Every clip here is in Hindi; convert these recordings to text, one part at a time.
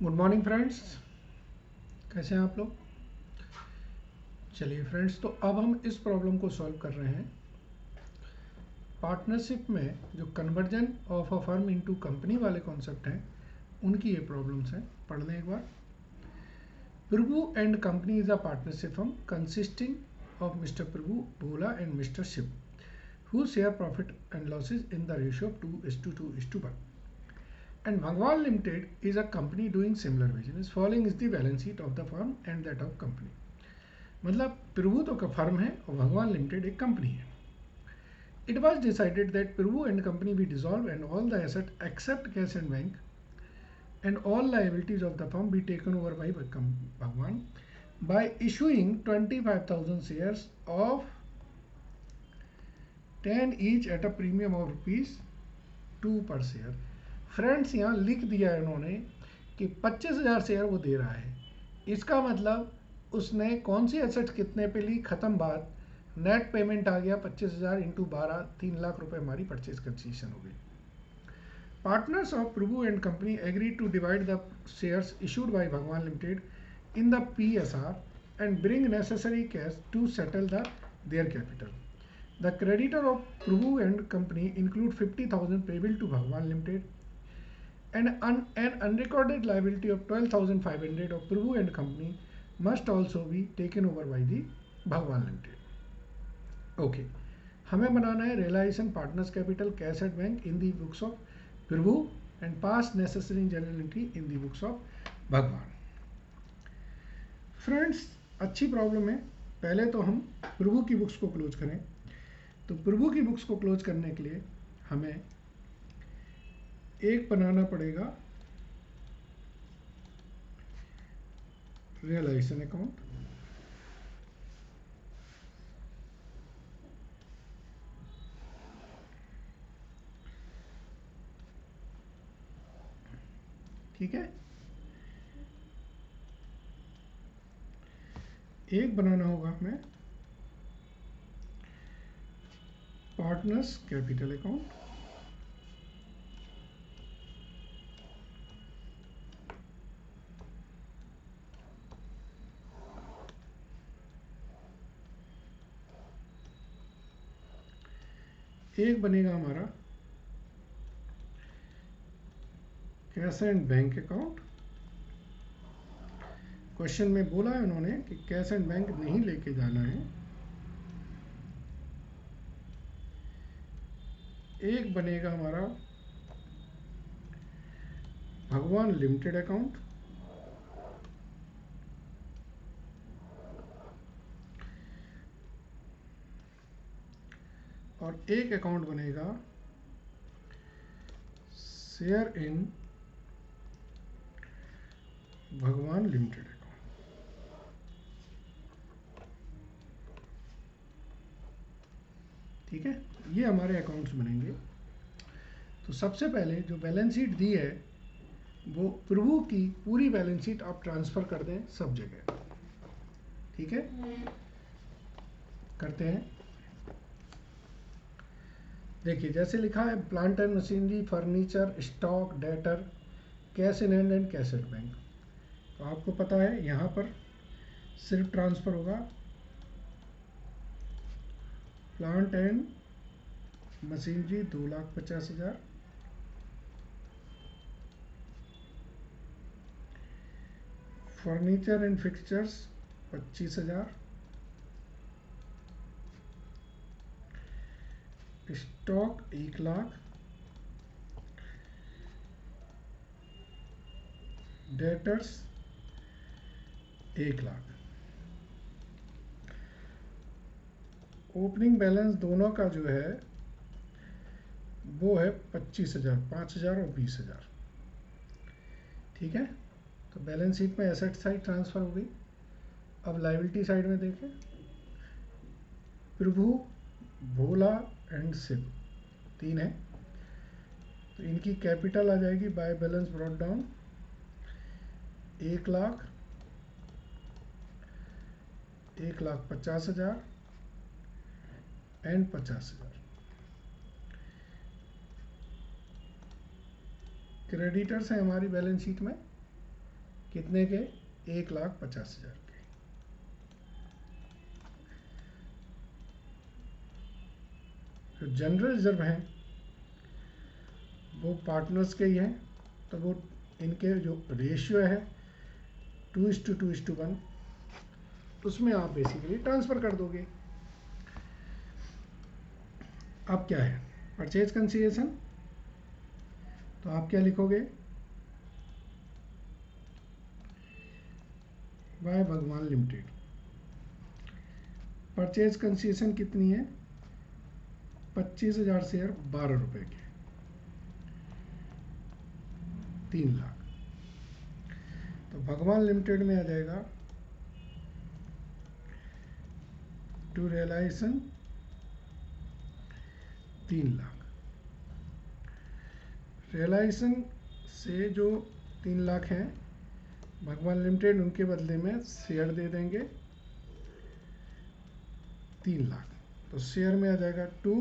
गुड मॉर्निंग फ्रेंड्स, कैसे हैं आप लोग। चलिए फ्रेंड्स, तो अब हम इस प्रॉब्लम को सॉल्व कर रहे हैं। पार्टनरशिप में जो conversion of a firm into company वाले कॉन्सेप्ट हैं, उनकी ये प्रॉब्लम्स हैं। पढ़ लें एक बार। Prabhu and company is a partnership firm consisting of mister Prabhu Bhola and mister Shiv who share profit and losses in the ratio of 2:2:1. And Bhagwan Limited is a company doing similar business. Following is the balance sheet of the firm and that of company. मतलब प्रभु तो का फर्म है और भगवान लिमिटेड एक कंपनी है। It was decided that Prabhu and company be dissolve and all the asset except cash and bank and all liabilities of the firm be taken over by Bhagwan by issuing 25,000 shares of 10 each at a premium of ₹2 per share. Friends, यहाँ लिख दिया है इन्होंने कि 25,000 शेयर वो दे रहा है। इसका मतलब उसने कौन सी एसेट कितने पे ली, खत्म बात। नेट पेमेंट आ गया 25,000 इंटू 12, 3 लाख रुपए हमारी परचेज कंसीशन हो गई। Partners of Prabhu and company agree to divide the shares issued by Bhagwan limited in the PSR and bring necessary cash to settle their capital. The creditor of Prabhu and company include 50,000 payable to Bhagwan Limited and an unrecorded liability of 12,500 of Prabhu and company must also be taken over by the Bhagwan Limited. Okay, हमें बनाना है realization partners capital cash at bank in the books of Prabhu and past necessary general entry in the books of Bhagwan. Friends, अच्छी प्रॉब्लम है। पहले तो हम प्रभु की बुक्स को क्लोज करें। तो प्रभु की बुक्स को क्लोज करने के लिए हमें एक बनाना पड़ेगा रियलाइजेशन अकाउंट। ठीक है, एक बनाना होगा हमें पार्टनर्स कैपिटल अकाउंट। एक बनेगा हमारा cash and bank account. Question में बोला है उन्होंने कि कैश एंड बैंक नहीं लेके जाना है। एक बनेगा हमारा भगवान लिमिटेड अकाउंट। और एक अकाउंट बनेगा शेयर इन भगवान लिमिटेड अकाउंट। ठीक है, ये हमारे अकाउंट्स बनेंगे। तो सबसे पहले जो बैलेंस शीट दी है वो प्रभु की पूरी बैलेंस शीट आप ट्रांसफर कर दें सब जगह। ठीक है, करते हैं। देखिए, जैसे लिखा है plant and machinery, furniture, stock, debtor, cash in hand and cash at bank. तो आपको पता है यहाँ पर सिर्फ ट्रांसफर होगा plant and machinery 2,50,000, furniture and fixtures 25,000, stock 1,00,000, debtors 1,00,000। Opening balance दोनों का जो है वो है 25,000, 5,000 और 20,000। ठीक है, तो बैलेंस शीट में एसेट साइड ट्रांसफर हो गई। अब लायबिलिटी साइड में देखें, प्रभु, भोला एंड शिव 3 है। तो इनकी कैपिटल आ जाएगी by balance brought down 1,00,000, 1,50,000 and 50,000। Creditors हैं हमारी बैलेंस शीट में कितने के? 1,50,000 के। जो जनरल रिजर्व हैं वो पार्टनर्स के ही हैं, तो वो इनके जो रेशियो है 2:2:1, उसमें आप बेसिकली ट्रांसफ़र कर दोगे। अब क्या है परचेज कंसीडरेशन, तो आप क्या लिखोगे? Bye Bhagwan limited. Purchase consideration कितनी है? 25,000 शेयर 12 रुपए के, 3 लाख। तो भगवान लिमिटेड में आ जाएगा टू रियलाइजेशन 3 लाख। रियलाइजेशन से जो 3 लाख हैं भगवान लिमिटेड उनके बदले में शेयर दे देंगे 3 लाख। तो शेयर में आ जाएगा 2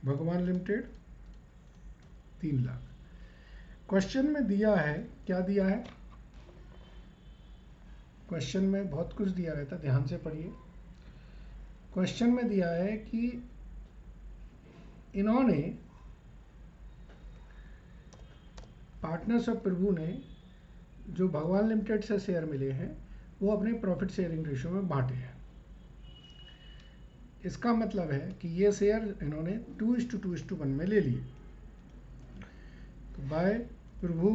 भगवान लिमिटेड 3 लाख। क्वेश्चन में दिया है, क्या दिया है? क्वेश्चन में बहुत कुछ दिया रहता है, ध्यान से पढ़िए। क्वेश्चन में दिया है कि इन्होंने पार्टनर्स ऑफ प्रभु ने जो भगवान लिमिटेड से शेयर मिले हैं वो अपने प्रॉफिट शेयरिंग रेशियो में बांटे हैं। इसका मतलब है कि ये शेयर इन्होंने 2:2:1 में ले लिए। तो बाय प्रभु,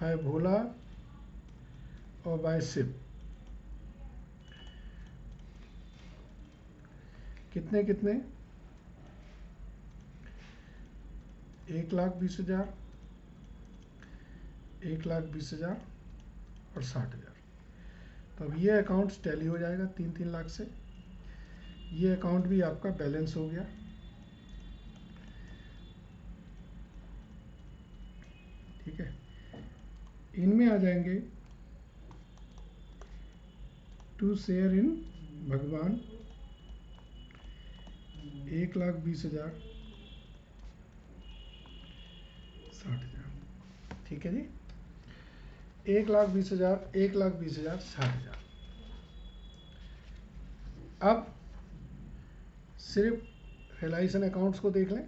बाय भोला और बाय शिव कितने कितने? 1,20,000, 1,20,000 और 60,000। तो अब ये अकाउंट्स टैली हो जाएगा 3-3 लाख से। ये अकाउंट भी आपका बैलेंस हो गया। ठीक है, इनमें आ जाएंगे टू शेयर इन भगवान 1,20,000, 60,000। ठीक है जी, 1,20,000, 1,20,000, 60,000। अब सिर्फ रियलाइजेशन अकाउंट्स को देख लें।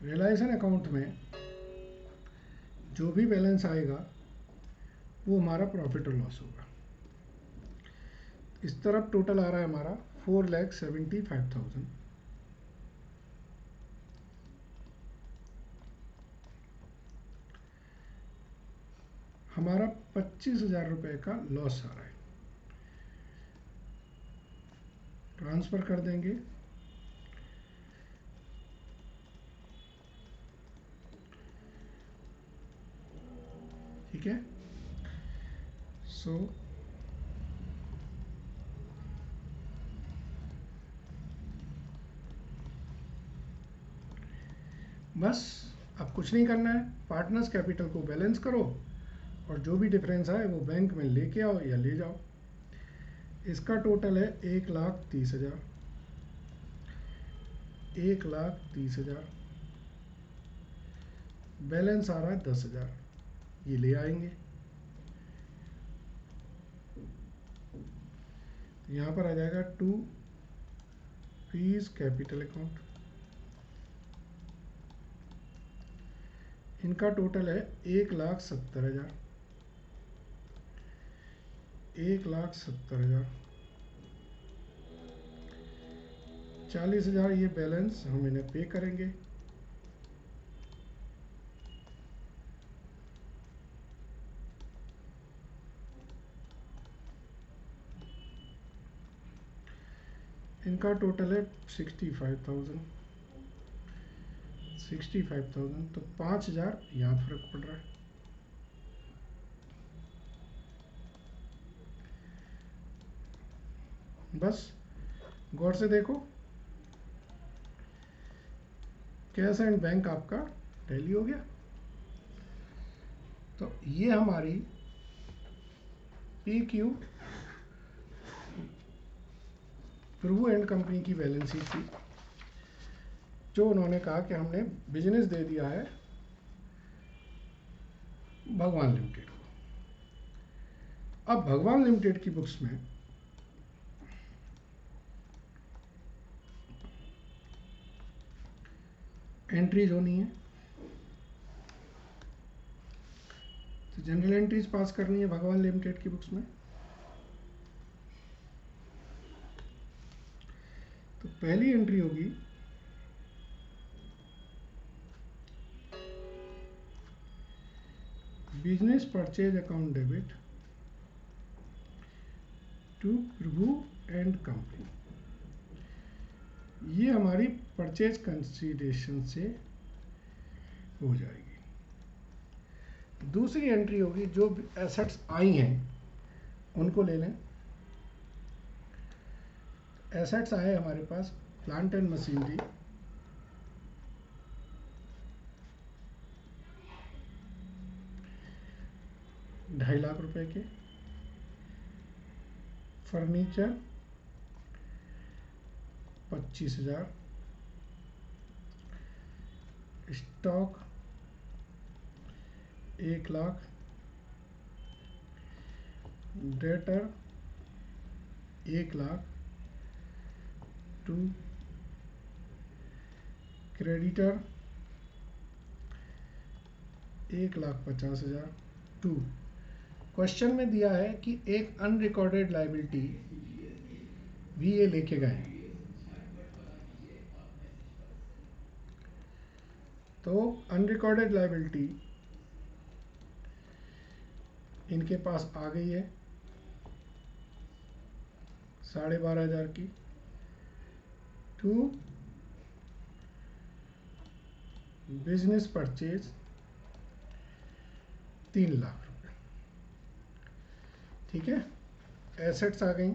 रियलाइजेशन अकाउंट में जो भी बैलेंस आएगा वो हमारा प्रॉफिट और लॉस होगा। इस तरफ टोटल आ रहा है हमारा 4,75,000। हमारा 25,000 रुपये का लॉस आ रहा है। ट्रांसफ़र कर देंगे। ठीक है, सो बस अब कुछ नहीं करना है, पार्टनर्स कैपिटल को बैलेंस करो और जो भी डिफरेंस आए वो बैंक में लेके आओ या ले जाओ। इसका टोटल है 1,30,000, 1,30,000। बैलेंस आ रहा है 10,000, ये ले आएंगे। यहाँ पर आ जाएगा टू फीस कैपिटल अकाउंट। इनका टोटल है 1,70,000, 1,70,000। 40,000 ये बैलेंस हम इन्हें पे करेंगे। इनका टोटल है 65,000, 65,000। तो 5,000 यहाँ फर्क पड़ रहा है। बस गौर से देखो, कैश एंड बैंक आपका टैली हो गया। तो ये हमारी PQ प्रभु एंड कंपनी की बैलेंस शीट थी। जो उन्होंने कहा कि हमने बिजनेस दे दिया है भगवान लिमिटेड को। अब भगवान लिमिटेड की बुक्स में एंट्रीज होनी है, तो जनरल एंट्रीज पास करनी है भगवान लिमिटेड की बुक्स में। तो पहली एंट्री होगी business purchase account debit to Prabhu and company. ये हमारी परचेज कंसीडरेशन से हो जाएगी। दूसरी एंट्री होगी जो एसेट्स आई हैं उनको ले लें। एसेट्स आए हमारे पास प्लांट एंड मशीनरी, ₹2.5 लाख के, furniture 25,000, stock 1 lakh, debtor 1 lakh, to creditor 1,50,000, to question में दिया है कि एक अनरिकॉर्डेड लायबिलिटी भी ये लेके गए, तो अनरिकॉर्डेड लायबिलिटी इनके पास आ गई है 12,500 की, टू बिजनेस परचेज 3 लाख रुपए। ठीक है, एसेट्स आ गई,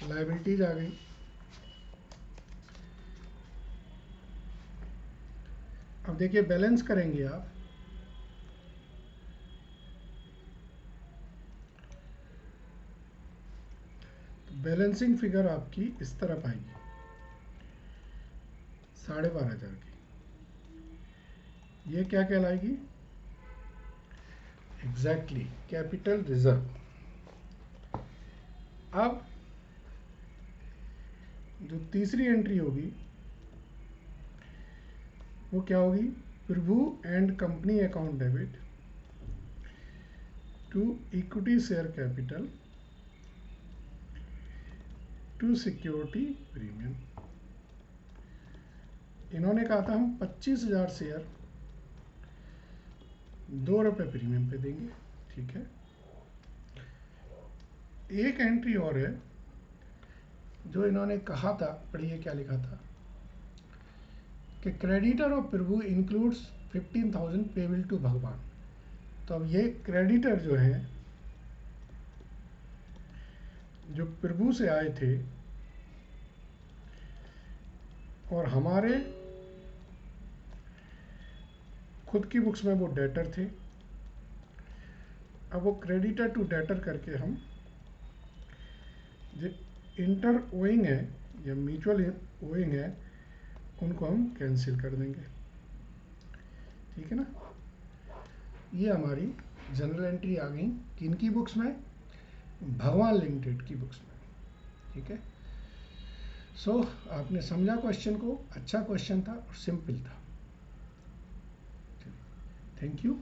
लायबिलिटीज आ गई। अब देखिए बैलेंस करेंगे आप, तो बैलेंसिंग फिगर आपकी इस तरफ आएगी 12,500 की। ये क्या कहलाएगी? Exactly capital reserve. अब जो तीसरी एंट्री होगी वो क्या होगी? Prabhu and company account debit to equity share capital to security premium. इन्होंने कहा था हम 25,000 शेयर ₹2 प्रीमियम पे देंगे। ठीक है, एक एंट्री और है जो इन्होंने कहा था, पढ़िए क्या लिखा था कि creditor of Prabhu includes 15,000 payable to Bhagwan. तो अब ये क्रेडिटर जो है जो प्रभु से आए थे और हमारे खुद की बुक्स में वो डेटर थे, अब वो क्रेडिटर टू डेटर करके हम जो इंटर ओइंग है या म्यूचुअल ओइंग है उनको हम कैंसिल कर देंगे। ठीक है ना, ये हमारी जनरल एंट्री आ गई किनकी बुक्स में? भगवान लिमिटेड की बुक्स में। ठीक है, सो आपने समझा क्वेश्चन को, अच्छा क्वेश्चन था और सिंपल था। Thank you.